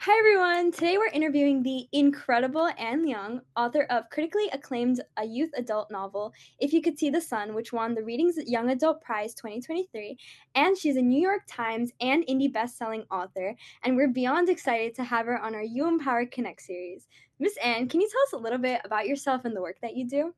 Hi everyone! Today we're interviewing the incredible Liang, author of critically acclaimed a youth adult novel, If You Could See the Sun, which won the Reading's Young Adult Prize 2023. And she's a New York Times and indie best-selling author, and we're beyond excited to have her on our uEmpower Connect series. Miss Anne, can you tell us a little bit about yourself and the work that you do?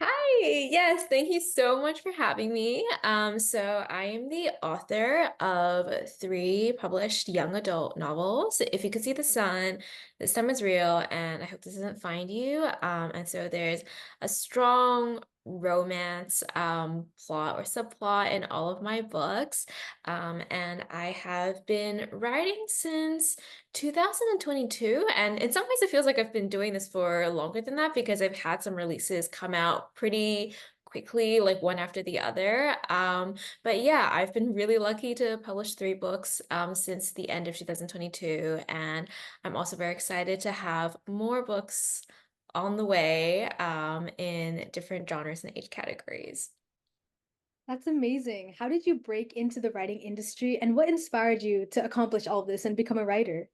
Hi, yes, thank you so much for having me. So I am the author of three published young adult novels. If You Could See the Sun, This Time Is Real, and I Hope This Doesn't Find You. And so there's a strong romance plot or subplot in all of my books. And I have been writing since 2022, and in some ways it feels like I've been doing this for longer than that because I've had some releases come out pretty quickly, like one after the other. But yeah, I've been really lucky to publish three books since the end of 2022, and I'm also very excited to have more books on the way in different genres and age categories. That's amazing. How did you break into the writing industry, and what inspired you to accomplish all of this and become a writer?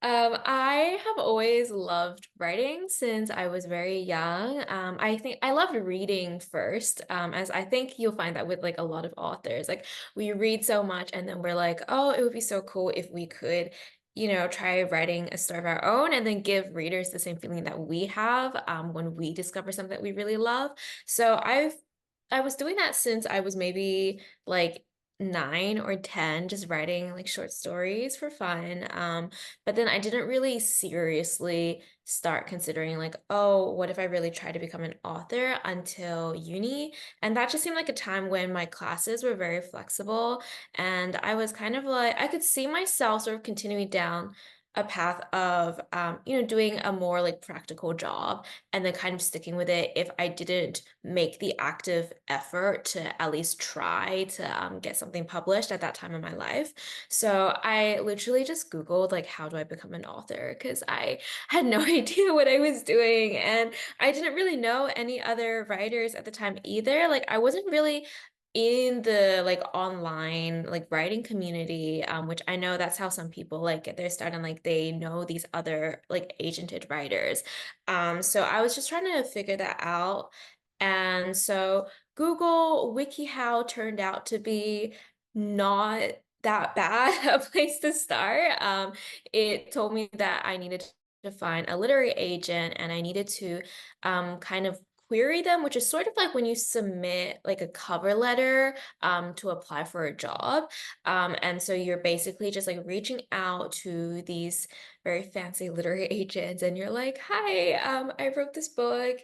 I have always loved writing since I was very young. I think I loved reading first, as I think you'll find that with like a lot of authors. Like we read so much and then we're like, oh, it would be so cool if we could, try writing a story of our own and then give readers the same feeling that we have when we discover something that we really love. So I was doing that since I was maybe like 9 or 10, just writing like short stories for fun. But then I didn't really seriously start considering like, oh, what if I really try to become an author until uni? And that just seemed like a time when my classes were very flexible. And I was kind of like, I could see myself sort of continuing down a path of, doing a more like practical job and then kind of sticking with it if I didn't make the active effort to at least try to get something published at that time in my life. So I literally just Googled like how do I become an author because I had no idea what I was doing and I didn't really know any other writers at the time either. Like I wasn't really in the like online like writing community, which I know that's how some people like get their start and like they know these other like agented writers. So I was just trying to figure that out. And so Google WikiHow turned out to be not that bad a place to start. It told me that I needed to find a literary agent and I needed to kind of query them, which is sort of like when you submit like a cover letter to apply for a job. And so you're basically just like reaching out to these very fancy literary agents and you're like, hi, I wrote this book.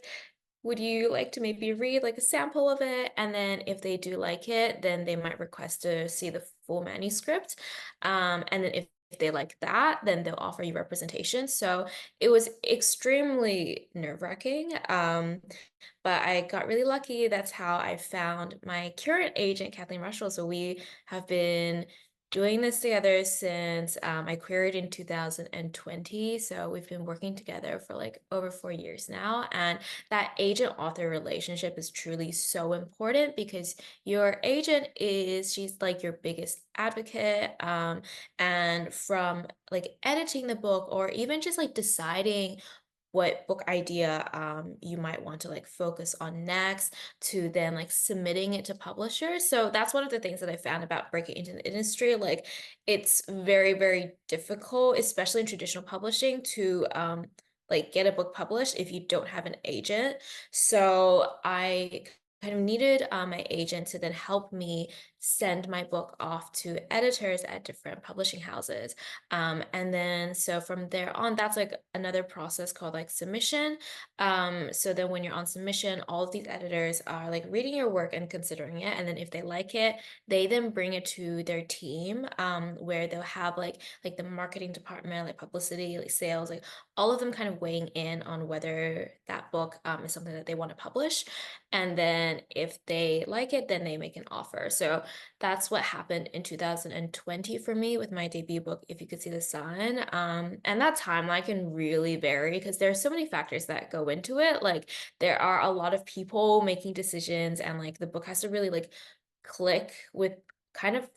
Would you like to maybe read like a sample of it? And then if they do like it, then they might request to see the full manuscript. And then if they like that, then they'll offer you representation. So it was extremely nerve-wracking. But I got really lucky. That's how I found my current agent, Kathleen Russell. So we have been doing this together since I queried in 2020. So we've been working together for like over 4 years now. And that agent author relationship is truly so important because your agent she's like your biggest advocate. And from like editing the book or even just like deciding what book idea you might want to like focus on next to then like submitting it to publishers. So that's one of the things that I found about breaking into the industry. Like it's very, very difficult, especially in traditional publishing, to like get a book published if you don't have an agent. So I kind of needed my agent to then help me send my book off to editors at different publishing houses. And then so from there on, that's like another process called like submission. So then when you're on submission, all of these editors are like reading your work and considering it. And then if they like it, they then bring it to their team, where they'll have like the marketing department, like publicity, like sales, like all of them kind of weighing in on whether that book is something that they want to publish. And then if they like it, then they make an offer. So that's what happened in 2020 for me with my debut book, If You Could See the Sun. And that timeline can really vary because there are so many factors that go into it. Like there are a lot of people making decisions and like the book has to really like click with kind of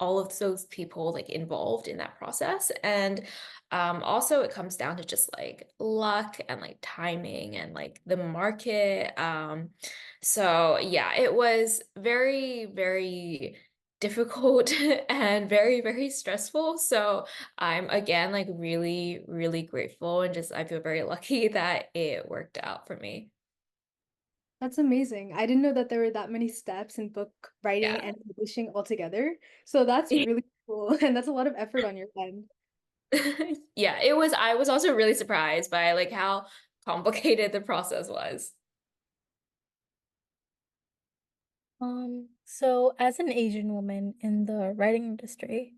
all of those people like involved in that process. And also it comes down to just like luck and like timing and like the market. So yeah, it was very, very difficult and very, very stressful. So I'm again like really, really grateful and just I feel very lucky that it worked out for me. That's amazing. I didn't know that there were that many steps in book writing Yeah. and publishing altogether. So that's really cool. And that's a lot of effort on your end. Yeah, it was I was also really surprised by like how complicated the process was. So as an Asian woman in the writing industry,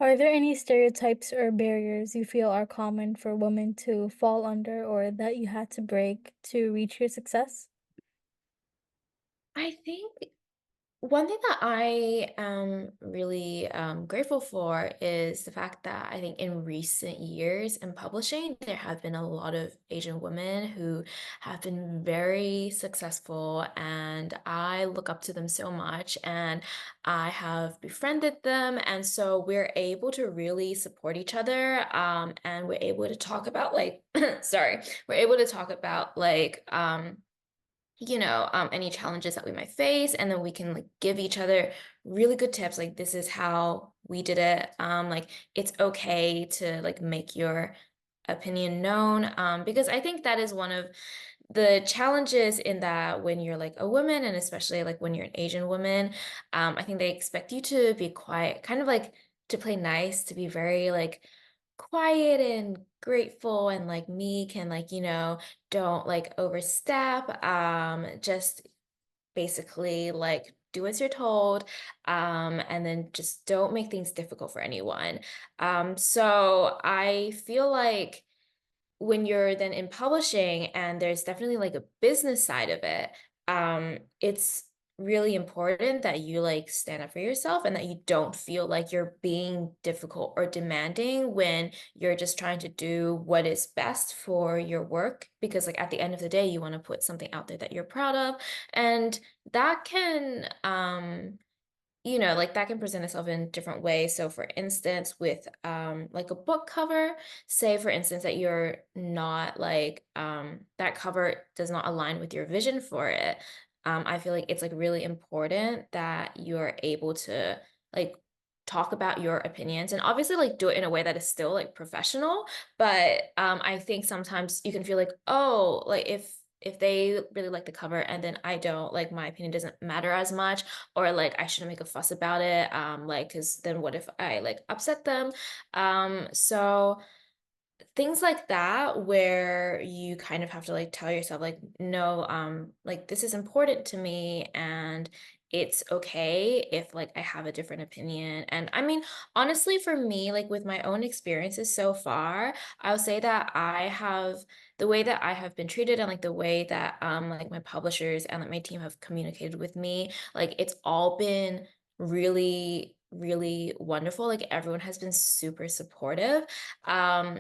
are there any stereotypes or barriers you feel are common for women to fall under or that you had to break to reach your success? I think one thing that I am really grateful for is the fact that I think in recent years in publishing, there have been a lot of Asian women who have been very successful, and I look up to them so much, and I have befriended them, and so we're able to really support each other, and we're able to talk about like, sorry, we're able to talk about like, any challenges that we might face, and then we can like give each other really good tips. Like this is how we did it. Like it's okay to like make your opinion known. Because I think that is one of the challenges in that when you're like a woman, and especially like when you're an Asian woman, I think they expect you to be quiet, kind of like to play nice, to be very like quiet and grateful and like meek and like, don't like overstep. Just basically like do as you're told, and then just don't make things difficult for anyone. So I feel like when you're then in publishing and there's definitely like a business side of it, it's really important that you like stand up for yourself and that you don't feel like you're being difficult or demanding when you're just trying to do what is best for your work, because like at the end of the day you want to put something out there that you're proud of, and that can like that can present itself in different ways. So for instance, with like a book cover, say for instance that you're not like that cover does not align with your vision for it. I feel like it's like really important that you're able to like talk about your opinions and obviously like do it in a way that is still like professional. But I think sometimes you can feel like, oh, like if they really like the cover and then I don't, like my opinion doesn't matter as much, or like I shouldn't make a fuss about it, like because then what if I like upset them? So things like that where you kind of have to like tell yourself like, no, like this is important to me, and it's okay if like I have a different opinion. And I mean, honestly, for me, like with my own experiences so far, I'll say that I have the way that I have been treated and like the way that like my publishers and like my team have communicated with me, like it's all been really, really wonderful. Like everyone has been super supportive.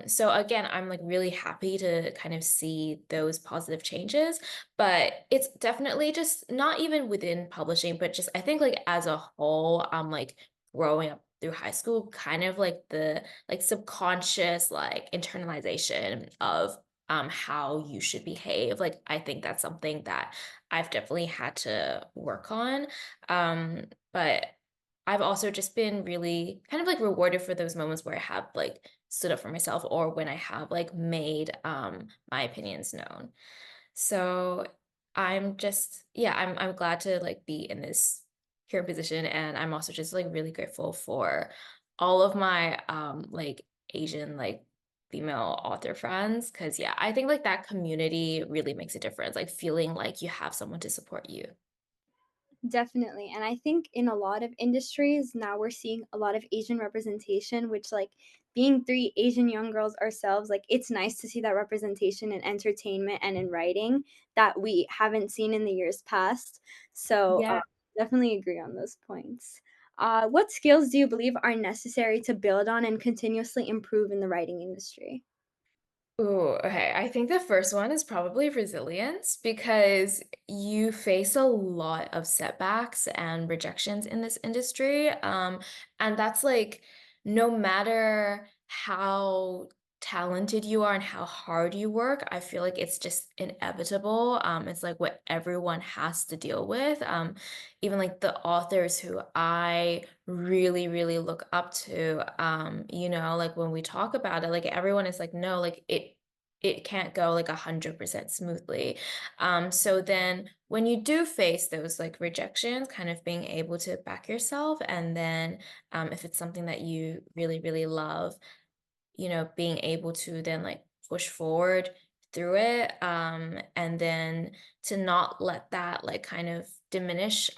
So again, I'm like really happy to kind of see those positive changes, but it's definitely just not even within publishing, but just I think like as a whole, like growing up through high school, kind of like the like subconscious like internalization of how you should behave. Like I think that's something that I've definitely had to work on. But I've also just been really kind of like rewarded for those moments where I have like stood up for myself, or when I have like made my opinions known. So I'm just yeah, I'm glad to like be in this current position, and I'm also just like really grateful for all of my like Asian like female author friends, because yeah, I think like that community really makes a difference, like feeling like you have someone to support you. Definitely. And I think in a lot of industries now we're seeing a lot of Asian representation, which like being three Asian young girls ourselves, like it's nice to see that representation in entertainment and in writing that we haven't seen in the years past. So Yeah. definitely agree on those points. What skills do you believe are necessary to build on and continuously improve in the writing industry? Ooh, okay. I think the first one is probably resilience because you face a lot of setbacks and rejections in this industry. And that's like no matter how talented you are and how hard you work, I feel like it's just inevitable. It's like what everyone has to deal with. Even like the authors who I really, really look up to, like when we talk about it, like everyone is like, no, like it can't go like 100% smoothly. So then when you do face those like rejections, kind of being able to back yourself, and then if it's something that you really, really love, being able to then like push forward through it, and then to not let that like kind of diminish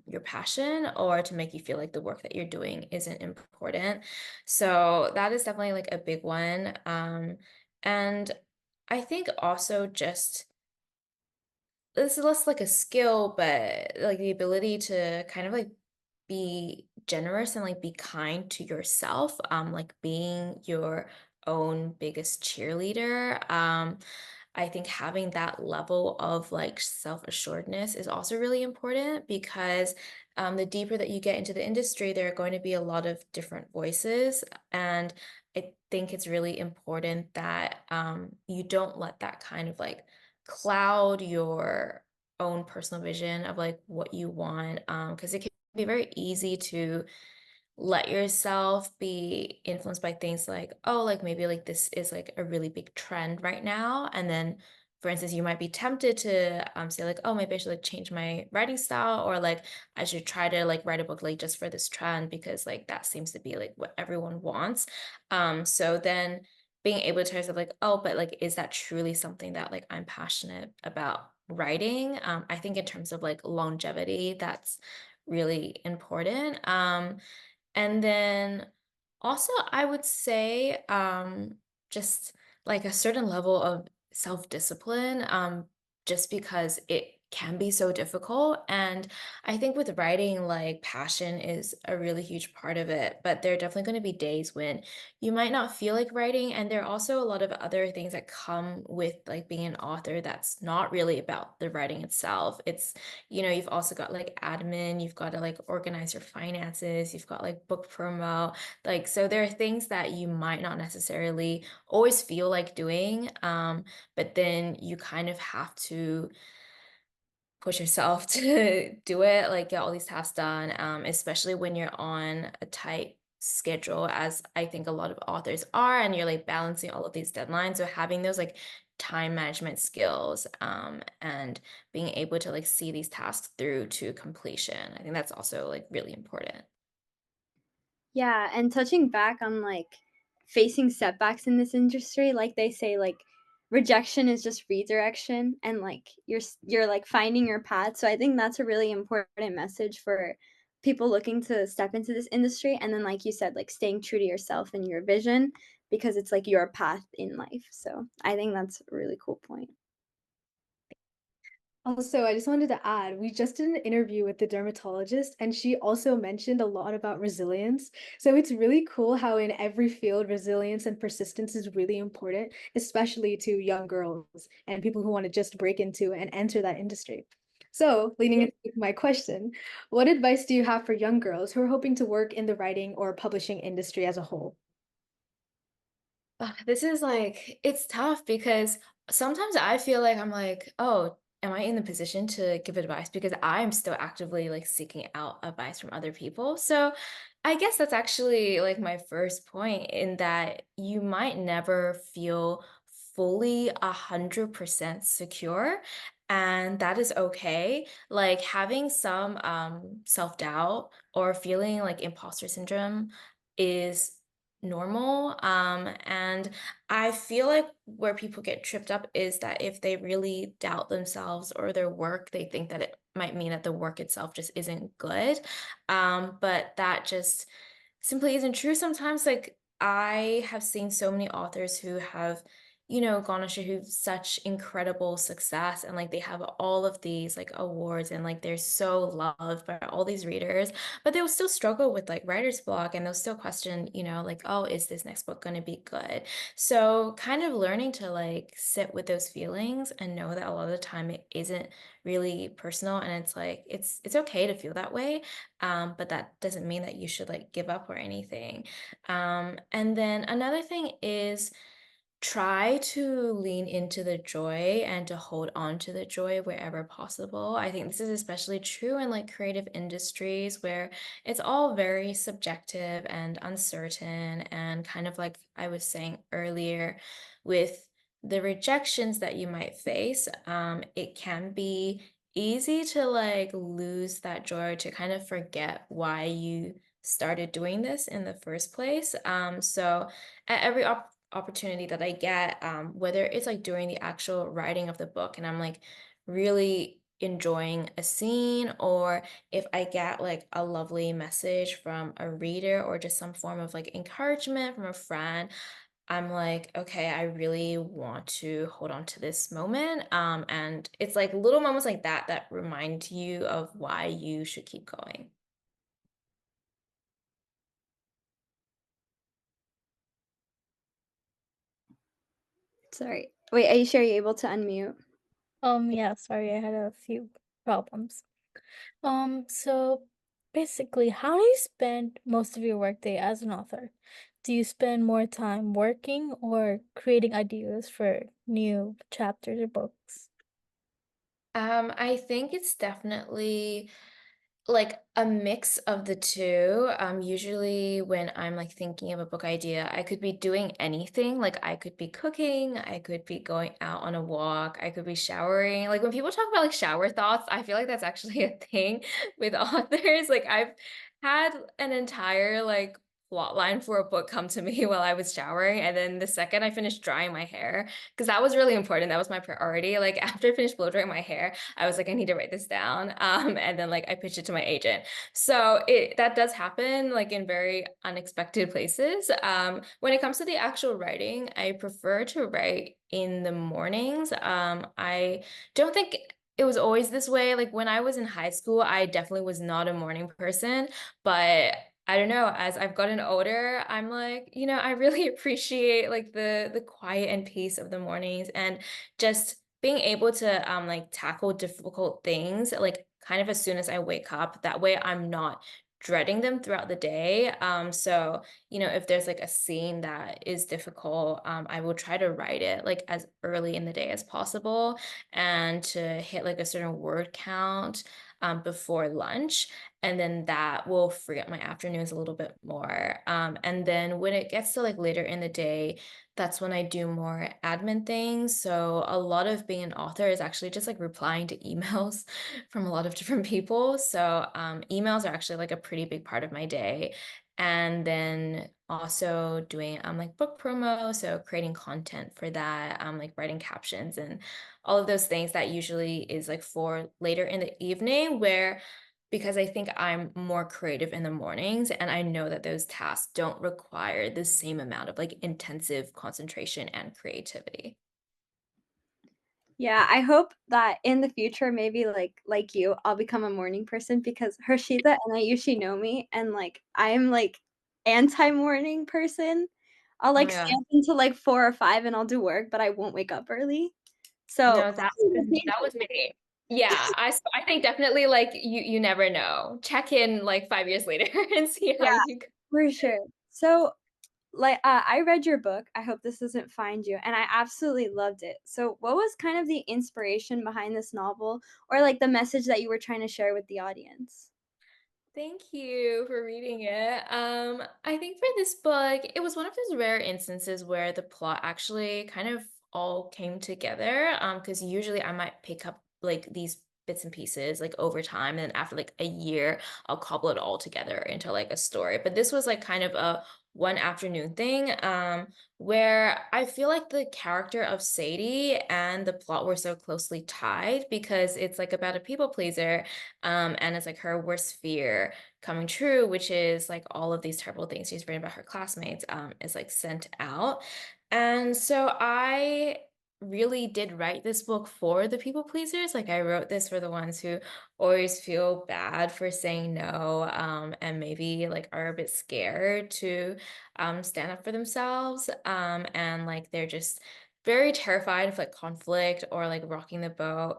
your passion or to make you feel like the work that you're doing isn't important. So that is definitely like a big one. And I think also just this is less like a skill, but like the ability to kind of like be generous and like be kind to yourself, like being your own biggest cheerleader. I think having that level of like self-assuredness is also really important because the deeper that you get into the industry, there are going to be a lot of different voices. And I think it's really important that you don't let that kind of like cloud your own personal vision of like what you want, because it can be very easy to let yourself be influenced by things like, oh, like maybe like this is like a really big trend right now. And then, for instance, you might be tempted to say like, oh, maybe I should like change my writing style, or like I should try to like write a book like just for this trend because like that seems to be like what everyone wants. So then being able to tell yourself like, oh, but like, is that truly something that like I'm passionate about writing? I think in terms of like longevity, that's really important. And then also, I would say just like a certain level of self-discipline, just because it can be so difficult. And I think with writing, like passion is a really huge part of it. But there are definitely going to be days when you might not feel like writing. And there are also a lot of other things that come with like being an author that's not really about the writing itself. You've also got like admin, you've got to like organize your finances, you've got like book promo. Like, so there are things that you might not necessarily always feel like doing, but then you kind of have to push yourself to do it, like get all these tasks done, especially when you're on a tight schedule, as I think a lot of authors are, and you're like balancing all of these deadlines. So having those like time management skills, and being able to like see these tasks through to completion, I think that's also like really important. Yeah, and touching back on like facing setbacks in this industry, like they say, like rejection is just redirection, and like you're like finding your path. So I think that's a really important message for people looking to step into this industry. And then, like you said, like staying true to yourself and your vision because it's like your path in life. So I think that's a really cool point. Also, I just wanted to add, we just did an interview with the dermatologist, and she also mentioned a lot about resilience. So it's really cool how in every field, resilience and persistence is really important, especially to young girls and people who want to just break into and enter that industry. So, leading into my question, what advice do you have for young girls who are hoping to work in the writing or publishing industry as a whole? Ugh, this is like, it's tough because sometimes I feel like I'm like, oh, am I in the position to give advice? Because I'm still actively like seeking out advice from other people. So I guess that's actually like my first point, in that you might never feel fully 100% secure. And that is okay. Like having some self-doubt or feeling like imposter syndrome is normal. And I feel like where people get tripped up is that if they really doubt themselves or their work, they think that it might mean that the work itself just isn't good. But that just simply isn't true. Sometimes like I have seen so many authors who have gone on to such incredible success, and like they have all of these like awards, and like they're so loved by all these readers, but they'll still struggle with like writer's block, and they'll still question, like, oh, is this next book going to be good? So kind of learning to like sit with those feelings and know that a lot of the time it isn't really personal, and it's like it's okay to feel that way, but that doesn't mean that you should like give up or anything. And then another thing is try to lean into the joy and to hold on to the joy wherever possible. I think this is especially true in like creative industries where it's all very subjective and uncertain. And kind of like I was saying earlier, with the rejections that you might face, it can be easy to like lose that joy, to kind of forget why you started doing this in the first place. So at every opportunity that I get, whether it's like during the actual writing of the book and I'm like really enjoying a scene, or if I get like a lovely message from a reader or just some form of like encouragement from a friend, I'm like, okay, I really want to hold on to this moment. And it's like little moments like that that remind you of why you should keep going. Sorry. Wait, Ayushi, are you able to unmute? Yeah, sorry, I had a few problems. So basically, how do you spend most of your workday as an author? Do you spend more time working or creating ideas for new chapters or books? I think it's definitely like a mix of the two. Usually when I'm like thinking of a book idea, I could be doing anything. Like I could be cooking, I could be going out on a walk, I could be showering. Like when people talk about like shower thoughts, I feel like that's actually a thing with authors. Like I've had an entire like plot line for a book come to me while I was showering, and then the second I finished drying my hair, because that was really important, that was my priority. Like after I finished blow drying my hair, I was like, I need to write this down. And then like I pitched it to my agent. So that does happen like in very unexpected places. When it comes to the actual writing, I prefer to write in the mornings. I don't think it was always this way. Like when I was in high school, I definitely was not a morning person, but I don't know, as I've gotten older, I'm like, I really appreciate like the quiet and peace of the mornings, and just being able to like tackle difficult things like kind of as soon as I wake up. That way I'm not dreading them throughout the day. So, if there's like a scene that is difficult, I will try to write it like as early in the day as possible, and to hit like a certain word count before lunch. And then that will free up my afternoons a little bit more. And then when it gets to like later in the day, that's when I do more admin things. So a lot of being an author is actually just like replying to emails from a lot of different people. So emails are actually like a pretty big part of my day. And then also doing like book promo, so creating content for that, like writing captions and all of those things. That usually is like for later in the evening, where because I think I'm more creative in the mornings, and I know that those tasks don't require the same amount of like intensive concentration and creativity. Yeah, I hope that in the future, maybe like you, I'll become a morning person, because Harshita and Ayushi know me, and like I'm like anti-morning person. I'll Oh like my stay God. up until like 4 or 5 and I'll do work, but I won't wake up early. So No, that was me. Yeah, I think definitely like you never know. Check in like 5 years later and see how yeah, you go. for sure. So like I read your book. I hope this doesn't find you, and I absolutely loved it. So what was kind of the inspiration behind this novel, or like the message that you were trying to share with the audience? Thank you for reading it. I think for this book, it was one of those rare instances where the plot actually kind of all came together. Because usually I might pick up like these bits and pieces like over time, and after like a year, I'll cobble it all together into like a story. But this was like kind of a one afternoon thing, where I feel like the character of Sadie and the plot were so closely tied, because it's like about a people pleaser, and it's like her worst fear coming true, which is like all of these terrible things she's written about her classmates, is like sent out. And so I really did write this book for the people pleasers. Like I wrote this for the ones who always feel bad for saying no, and maybe like are a bit scared to stand up for themselves. And like they're just very terrified of like conflict or like rocking the boat.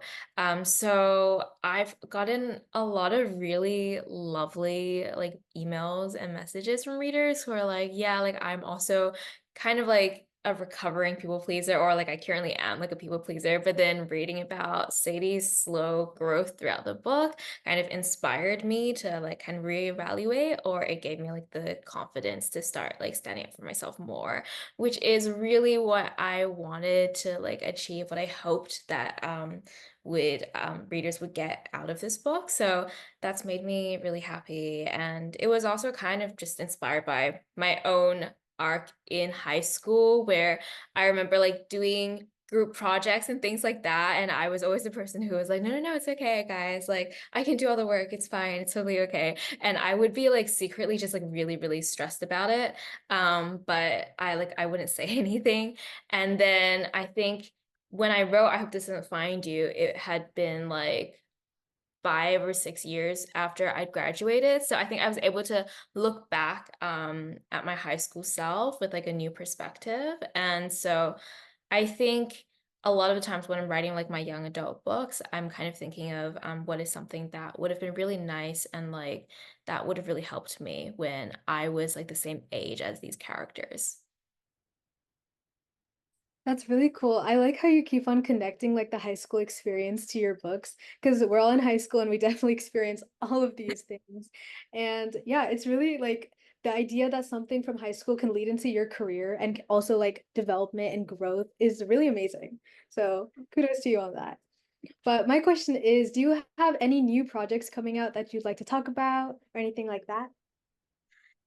So I've gotten a lot of really lovely like emails and messages from readers who are like, yeah, like I'm also kind of like a recovering people pleaser, or like I currently am like a people pleaser, but then reading about Sadie's slow growth throughout the book kind of inspired me to like kind of reevaluate, or it gave me like the confidence to start like standing up for myself more, which is really what I wanted to like achieve, what I hoped that would readers would get out of this book. So that's made me really happy. And it was also kind of just inspired by my own arc in high school, where I remember like doing group projects and things like that. And I was always the person who was like, no, no, no, it's okay, guys. Like, I can do all the work. It's fine. It's totally okay. And I would be like secretly just like really, really stressed about it. But I wouldn't say anything. And then I think when I wrote I Hope This Doesn't Find You, it had been like 5 or 6 years after I'd graduated. So I think I was able to look back at my high school self with like a new perspective. And so I think a lot of the times when I'm writing like my young adult books, I'm kind of thinking of what is something that would have been really nice and like that would have really helped me when I was like the same age as these characters. That's really cool. I like how you keep on connecting like the high school experience to your books, because we're all in high school and we definitely experience all of these things. And yeah, it's really like the idea that something from high school can lead into your career and also like development and growth is really amazing. So kudos to you on that. But my question is, do you have any new projects coming out that you'd like to talk about or anything like that?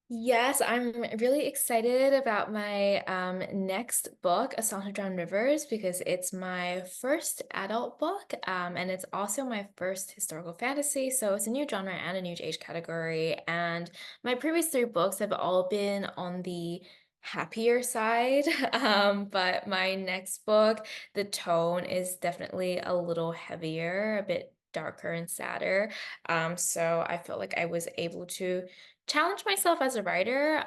Yes, I'm really excited about my next book, A Song to Drown Rivers, because it's my first adult book, and it's also my first historical fantasy. So it's a new genre and a new age category. And my previous three books have all been on the happier side. But my next book, the tone is definitely a little heavier, a bit darker and sadder. So I felt like I was able to challenge myself as a writer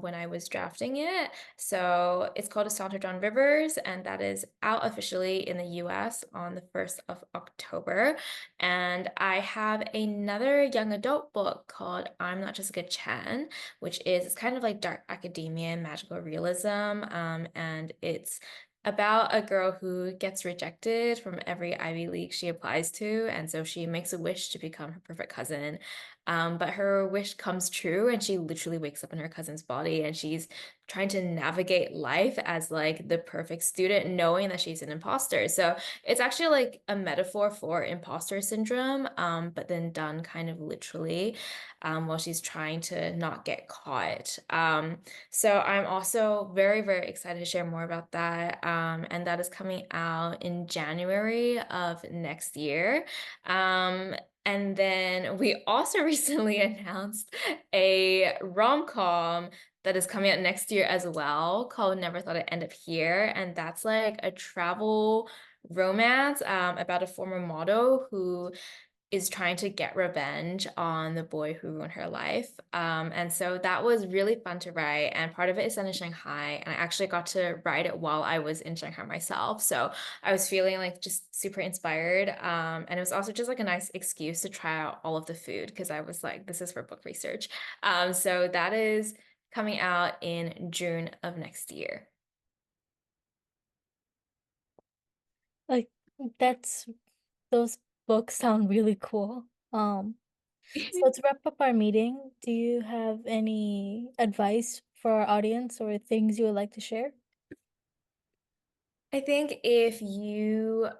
when I was drafting it. So it's called A Song to John Rivers, and that is out officially in the US on the 1st of October. And I have another young adult book called I'm Not Just a Good Chan, which is it's kind of like dark academia and magical realism. And it's about a girl who gets rejected from every Ivy League she applies to, and so she makes a wish to become her perfect cousin. But her wish comes true, and she literally wakes up in her cousin's body, and she's trying to navigate life as like the perfect student, knowing that she's an imposter. So it's actually like a metaphor for imposter syndrome, but then done kind of literally, while she's trying to not get caught. So I'm also very, very excited to share more about that. And that is coming out in January of next year. And then we also recently announced a rom-com that is coming out next year as well, called Never Thought I'd End Up Here. And that's like a travel romance about a former model who is trying to get revenge on the boy who ruined her life. And so that was really fun to write. And part of it is done in Shanghai. And I actually got to write it while I was in Shanghai myself. So I was feeling like just super inspired. And it was also just like a nice excuse to try out all of the food because I was like, this is for book research. So that is coming out in June of next year. Like that's those books sound really cool. So to wrap up our meeting, do you have any advice for our audience or things you would like to share? I think if you're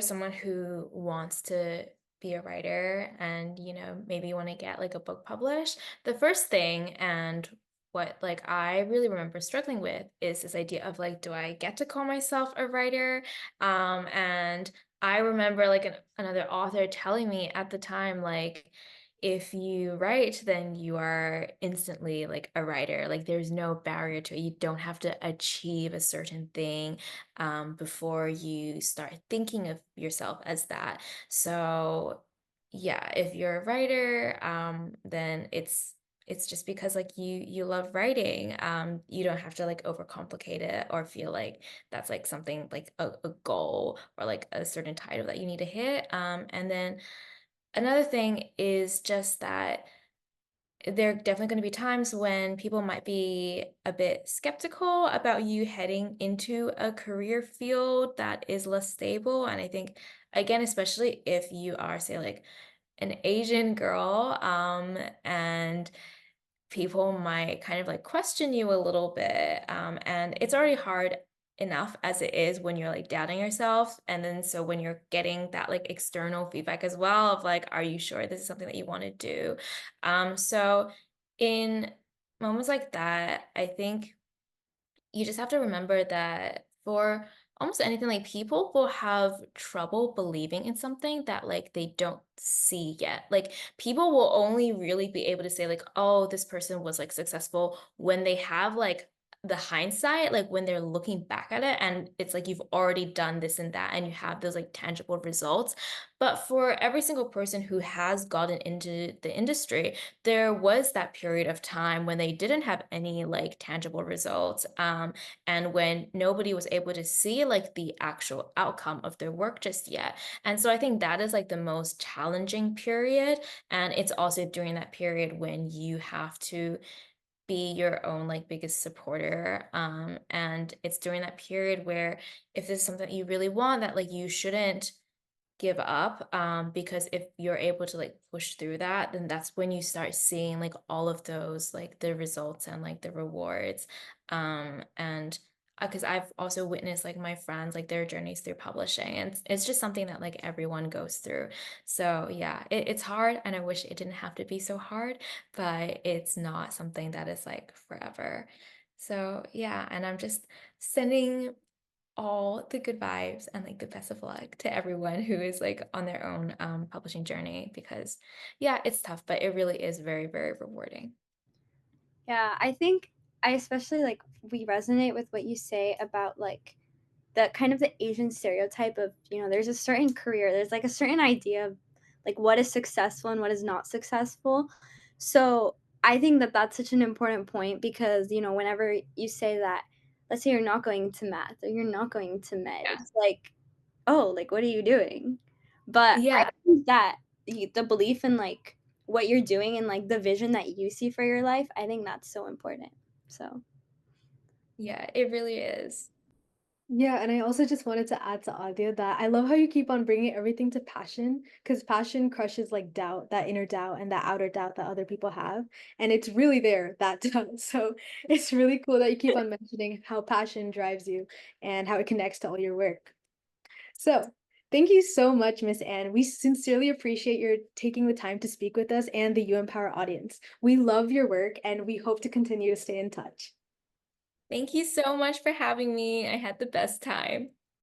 someone who wants to be a writer and maybe you want to get like a book published, the first thing and what like I really remember struggling with is this idea of like, do I get to call myself a writer? And I remember like another author telling me at the time like if you write, then you are instantly like a writer. Like there's no barrier to it. You don't have to achieve a certain thing before you start thinking of yourself as that. So yeah, if you're a writer, then it's just because like you love writing. You don't have to like overcomplicate it or feel like that's like something like a goal or like a certain title that you need to hit. And then another thing is just that there are definitely going to be times when people might be a bit skeptical about you heading into a career field that is less stable. And I think, again, especially if you are, say, like an Asian girl, and people might kind of like question you a little bit. And it's already hard enough as it is when you're like doubting yourself. And then so when you're getting that like external feedback as well of like, are you sure this is something that you want to do? So in moments like that, I think you just have to remember that for almost anything, like people will have trouble believing in something that like they don't see yet. Like people will only really be able to say like, oh, this person was like successful when they have like the hindsight, like when they're looking back at it and it's like you've already done this and that and you have those like tangible results. But for every single person who has gotten into the industry, there was that period of time when they didn't have any like tangible results, and when nobody was able to see like the actual outcome of their work just yet. And so I think that is like the most challenging period, and it's also during that period when you have to be your own like biggest supporter, and it's during that period where if this is something that you really want, that like you shouldn't give up, because if you're able to like push through that, then that's when you start seeing like all of those like the results and like the rewards. And because I've also witnessed like my friends like their journeys through publishing, and it's just something that like everyone goes through. So yeah, it's hard and I wish it didn't have to be so hard, but it's not something that is like forever. So yeah, and I'm just sending all the good vibes and like the best of luck to everyone who is like on their own publishing journey, because yeah, it's tough, but it really is very, very rewarding. Yeah, I think I especially like we resonate with what you say about like the kind of the Asian stereotype of, there's a certain career, there's like a certain idea of like what is successful and what is not successful. So I think that that's such an important point because, whenever you say that, let's say you're not going to math or you're not going to med, Yeah. it's like, oh, like, what are you doing? But I Yeah. think that the belief in like what you're doing and like the vision that you see for your life, I think that's so important. So Yeah, it really is. Yeah, and I also just wanted to add to Aadya that I love how you keep on bringing everything to passion, because passion crushes like doubt, that inner doubt and that outer doubt that other people have. And it's really there, that doubt. So it's really cool that you keep on mentioning how passion drives you and how it connects to all your work. So thank you so much, Miss Anne. We sincerely appreciate your taking the time to speak with us and the uEmpower audience. We love your work and we hope to continue to stay in touch. Thank you so much for having me. I had the best time.